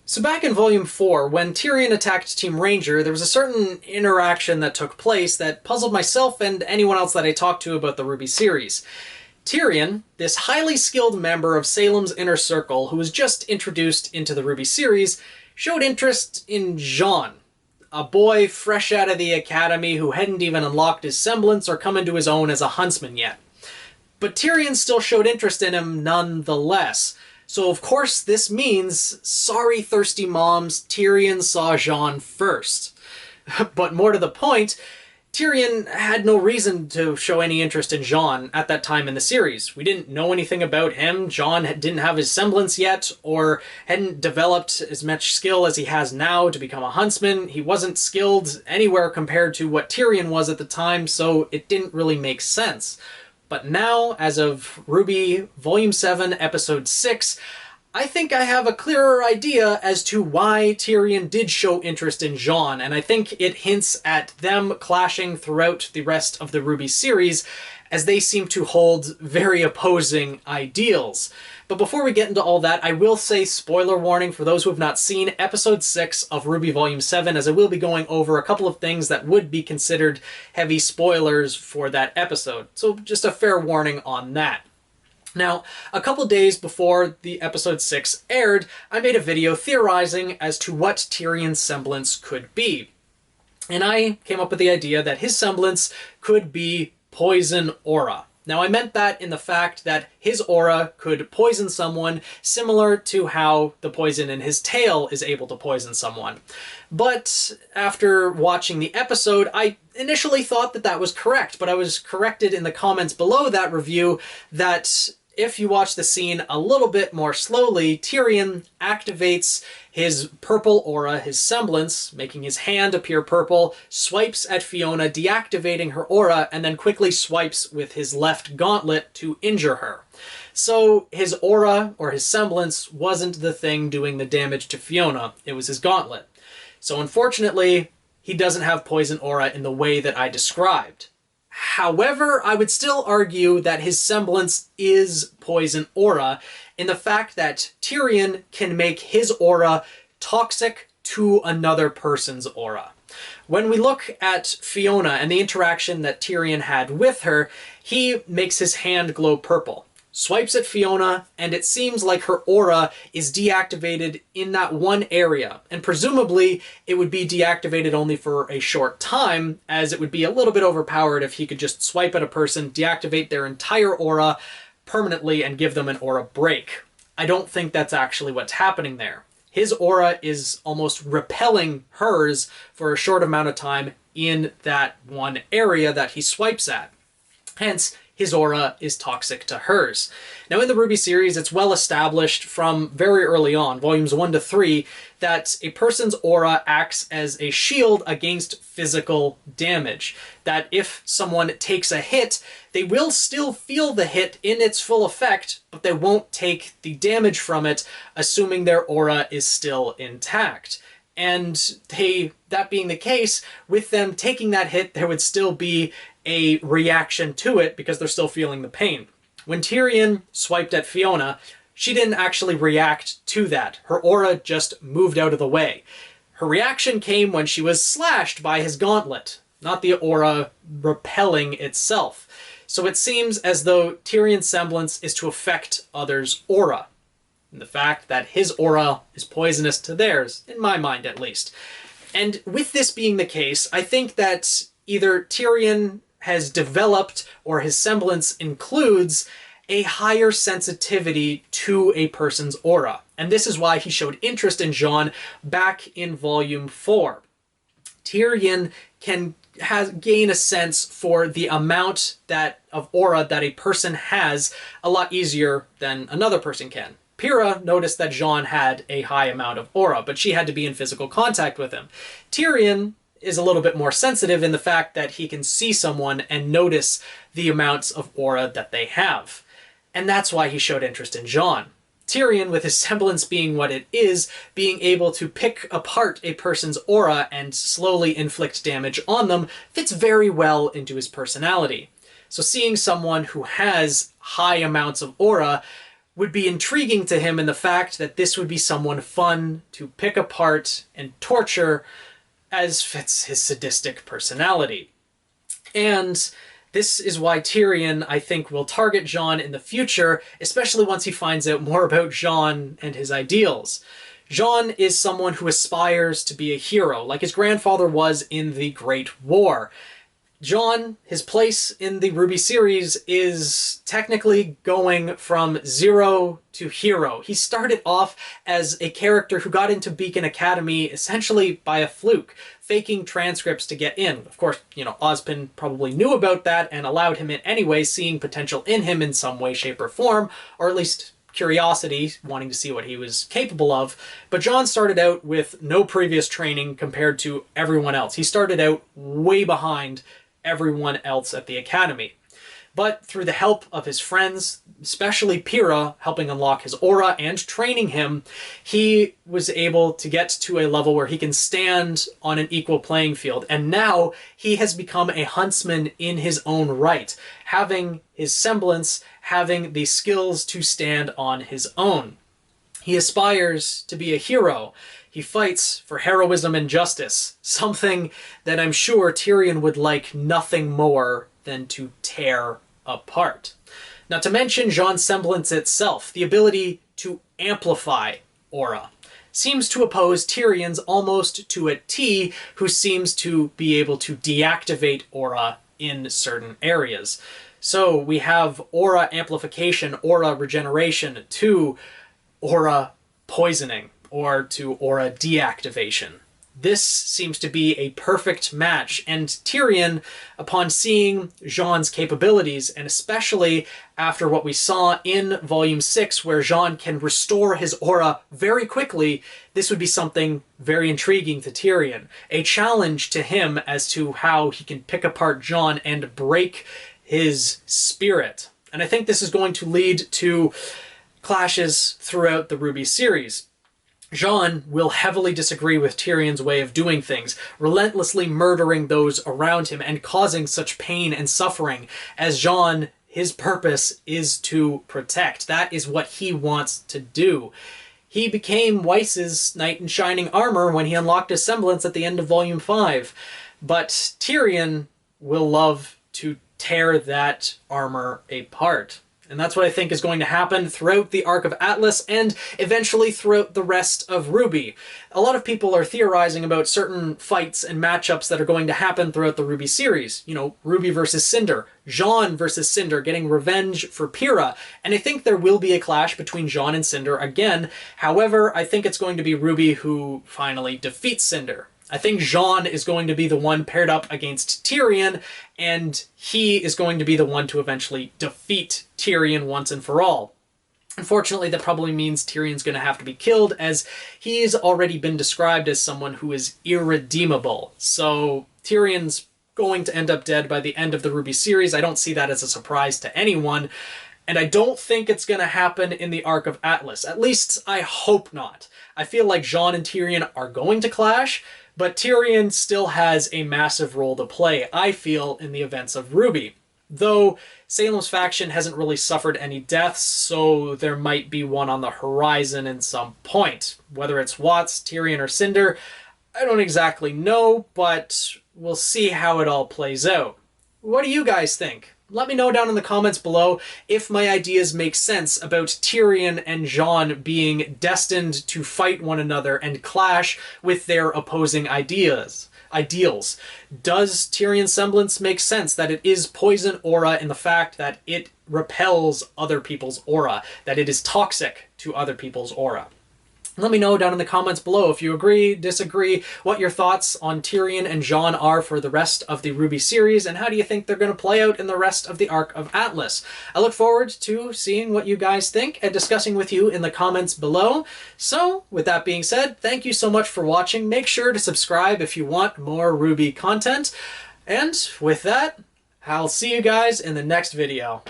So back in Volume 4, when Tyrion attacked Team Ranger, there was a certain interaction that took place that puzzled myself and anyone else that I talked to about the RWBY series. Tyrion, this highly skilled member of Salem's Inner Circle who was just introduced into the RWBY series, showed interest in Jaune, a boy fresh out of the academy who hadn't even unlocked his semblance or come into his own as a huntsman yet. But Tyrion still showed interest in him nonetheless. So of course this means, sorry thirsty moms, Tyrion saw Jaune first. But more to the point, Tyrion had no reason to show any interest in Jaune at that time in the series. We didn't know anything about him. Jaune didn't have his semblance yet, or hadn't developed as much skill as he has now to become a huntsman. He wasn't skilled anywhere compared to what Tyrion was at the time, so it didn't really make sense. But now, as of RWBY Volume 7, Episode 6, I think I have a clearer idea as to why Tyrion did show interest in Jaune, and I think it hints at them clashing throughout the rest of the RWBY series, as they seem to hold very opposing ideals. But before we get into all that, I will say spoiler warning for those who have not seen Episode 6 of RWBY Volume 7, as I will be going over a couple of things that would be considered heavy spoilers for that episode. So just a fair warning on that. Now, a couple days before the Episode 6 aired, I made a video theorizing as to what Tyrion's semblance could be. And I came up with the idea that his semblance could be poison aura. Now, I meant that in the fact that his aura could poison someone, similar to how the poison in his tail is able to poison someone. But after watching the episode, I initially thought that that was correct, but I was corrected in the comments below that review that if you watch the scene a little bit more slowly, Tyrion activates his purple aura, his semblance, making his hand appear purple, swipes at Fiona, deactivating her aura, and then quickly swipes with his left gauntlet to injure her. So his aura, or his semblance, wasn't the thing doing the damage to Fiona, it was his gauntlet. So unfortunately, he doesn't have poison aura in the way that I described. However, I would still argue that his semblance is poison aura in the fact that Tyrion can make his aura toxic to another person's aura. When we look at Fiona and the interaction that Tyrion had with her, he makes his hand glow purple, swipes at Fiona, and it seems like her aura is deactivated in that one area. And presumably, it would be deactivated only for a short time, as it would be a little bit overpowered if he could just swipe at a person, deactivate their entire aura permanently, and give them an aura break. I don't think that's actually what's happening there. His aura is almost repelling hers for a short amount of time in that one area that he swipes at. Hence, his aura is toxic to hers. Now in the RWBY series, it's well established from very early on, volumes 1 to 3, that a person's aura acts as a shield against physical damage. That if someone takes a hit, they will still feel the hit in its full effect, but they won't take the damage from it, assuming their aura is still intact. And that being the case, with them taking that hit, there would still be a reaction to it because they're still feeling the pain. When Tyrion swiped at Fiona, she didn't actually react to that. Her aura just moved out of the way. Her reaction came when she was slashed by his gauntlet, not the aura repelling itself. So it seems as though Tyrion's semblance is to affect others' aura. And the fact that his aura is poisonous to theirs, in my mind at least. And with this being the case, I think that either Tyrion has developed or his semblance includes a higher sensitivity to a person's aura. And this is why he showed interest in Jaune back in Volume 4. Tyrion can gain a sense for the amount of aura that a person has a lot easier than another person can. Pyrrha noticed that Jaune had a high amount of aura, but she had to be in physical contact with him. Tyrion is a little bit more sensitive in the fact that he can see someone and notice the amounts of aura that they have. And that's why he showed interest in Jaune. Tyrion, with his semblance being what it is, being able to pick apart a person's aura and slowly inflict damage on them, fits very well into his personality. So seeing someone who has high amounts of aura would be intriguing to him in the fact that this would be someone fun to pick apart and torture, as fits his sadistic personality. And this is why Tyrion, I think, will target Jaune in the future, especially once he finds out more about Jaune and his ideals. Jaune is someone who aspires to be a hero, like his grandfather was in the Great War. Jaune, his place in the RWBY series is technically going from zero to hero. He started off as a character who got into Beacon Academy essentially by a fluke, faking transcripts to get in. Of course, Ozpin probably knew about that and allowed him in anyway, seeing potential in him in some way, shape, or form, or at least curiosity, wanting to see what he was capable of. But Jaune started out with no previous training compared to everyone else. He started out way behind everyone else at the academy. But through the help of his friends, especially Pyrrha, helping unlock his aura and training him, he was able to get to a level where he can stand on an equal playing field. And now he has become a huntsman in his own right, having his semblance, having the skills to stand on his own. He aspires to be a hero. He fights for heroism and justice, something that I'm sure Tyrion would like nothing more than to tear apart. Not to mention Jaune's semblance itself, the ability to amplify aura, seems to oppose Tyrion's almost to a T, who seems to be able to deactivate aura in certain areas. So we have aura amplification, aura regeneration, to aura poisoning, or to aura deactivation. This seems to be a perfect match, and Tyrion, upon seeing Jaune's capabilities, and especially after what we saw in Volume 6, where Jaune can restore his aura very quickly, this would be something very intriguing to Tyrion. A challenge to him as to how he can pick apart Jaune and break his spirit. And I think this is going to lead to clashes throughout the RWBY series. Jaune will heavily disagree with Tyrion's way of doing things, relentlessly murdering those around him and causing such pain and suffering, as Jaune, his purpose is to protect. That is what he wants to do. He became Weiss's knight in shining armor when he unlocked his semblance at the end of Volume 5, but Tyrion will love to tear that armor apart. And that's what I think is going to happen throughout the arc of Atlas and eventually throughout the rest of RWBY. A lot of people are theorizing about certain fights and matchups that are going to happen throughout the RWBY series. RWBY versus Cinder, Jaune versus Cinder, getting revenge for Pyrrha. And I think there will be a clash between Jaune and Cinder again. However, I think it's going to be RWBY who finally defeats Cinder. I think Jaune is going to be the one paired up against Tyrion, and he is going to be the one to eventually defeat Tyrion once and for all. Unfortunately, that probably means Tyrion's going to have to be killed, as he's already been described as someone who is irredeemable. So Tyrion's going to end up dead by the end of the RWBY series. I don't see that as a surprise to anyone, and I don't think it's going to happen in the arc of Atlas. At least, I hope not. I feel like Jaune and Tyrion are going to clash, but Tyrion still has a massive role to play, I feel, in the events of RWBY. Though Salem's faction hasn't really suffered any deaths, so there might be one on the horizon in some point. Whether it's Watts, Tyrion, or Cinder, I don't exactly know, but we'll see how it all plays out. What do you guys think? Let me know down in the comments below if my ideas make sense about Tyrion and Jaune being destined to fight one another and clash with their opposing ideals. Does Tyrion's semblance make sense, that it is poison aura in the fact that it repels other people's aura, that it is toxic to other people's aura? Let me know down in the comments below if you agree, disagree, what your thoughts on Tyrion and Jaune are for the rest of the RWBY series, and how do you think they're going to play out in the rest of the arc of Atlas. I look forward to seeing what you guys think and discussing with you in the comments below. So, with that being said, thank you so much for watching. Make sure to subscribe if you want more RWBY content. And with that, I'll see you guys in the next video.